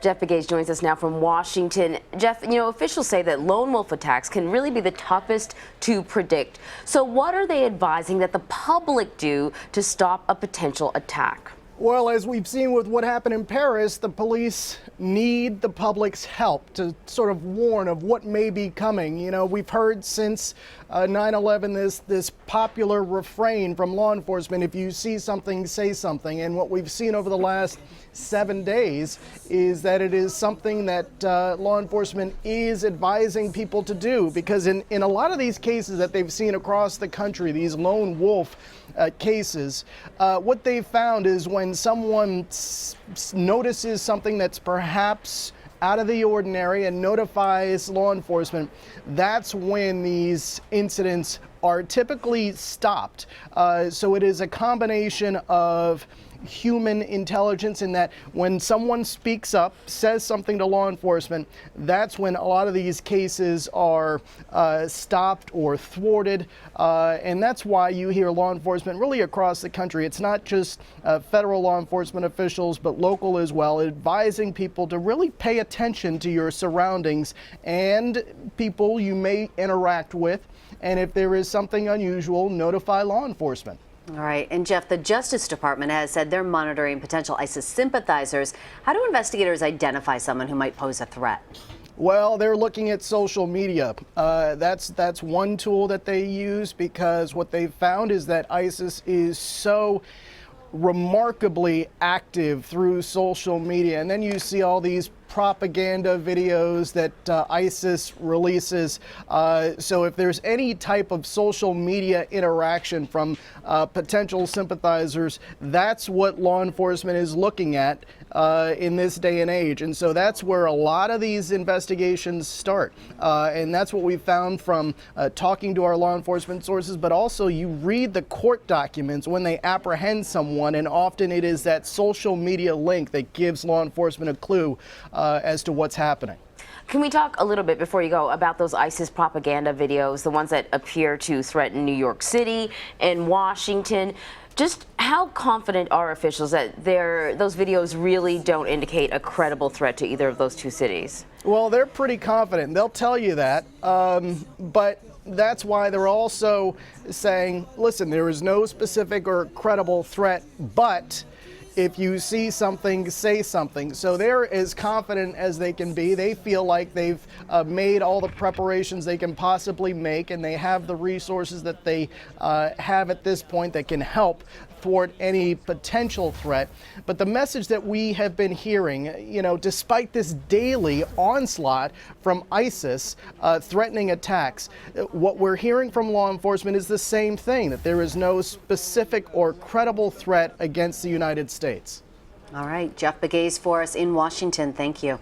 Jeff Pegues joins us now from Washington. Jeff, officials say that lone wolf attacks can really be the toughest to predict. So what are they advising that the public do to stop a potential attack? Well, as we've seen with what happened in Paris, the police need the public's help to sort of warn of what may be coming. We've heard since 9/11 this popular refrain from law enforcement: if you see something, say something. And what we've seen over the last 7 days is that it is something that law enforcement is advising people to do, because in a lot of these cases that they've seen across the country, these lone wolf cases, what they've found is when someone notices something that's perhaps out of the ordinary and notifies law enforcement, that's when these incidents are typically stopped. So it is a combination of human intelligence in that when someone speaks up, says something to law enforcement, that's when a lot of these cases are stopped or thwarted. And that's why you hear law enforcement really across the country. It's not just federal law enforcement officials, but local as well, advising people to really pay attention to your surroundings and people you may interact with. And if there is something unusual, notify law enforcement. All right. And Jeff, the Justice Department has said they're monitoring potential ISIS sympathizers. How do investigators identify someone who might pose a threat? Well, they're looking at social media. That's one tool that they use, because what they've found is that ISIS is so remarkably active through social media. And then you see all these propaganda videos that ISIS releases. So if there's any type of social media interaction from potential sympathizers, that's what law enforcement is looking at in this day and age. And so that's where a lot of these investigations start. And that's what we found from talking to our law enforcement sources, but also you read the court documents when they apprehend someone, and often it is that social media link that gives law enforcement a clue as to what's happening. Can we talk a little bit before you go about those ISIS propaganda videos, the ones that appear to threaten New York City and Washington? Just how confident are officials that those videos really don't indicate a credible threat to either of those two cities? Well, they're pretty confident. They'll tell you that. But that's why they're also saying, listen, there is no specific or credible threat, but if you see something, say something. So they're as confident as they can be. They feel like they've made all the preparations they can possibly make, and they have the resources that they have at this point that can help thwart any potential threat. But the message that we have been hearing, despite this daily onslaught from ISIS threatening attacks, what we're hearing from law enforcement is the same thing, that there is no specific or credible threat against the United States. All right. Jeff Pegues for us in Washington. Thank you.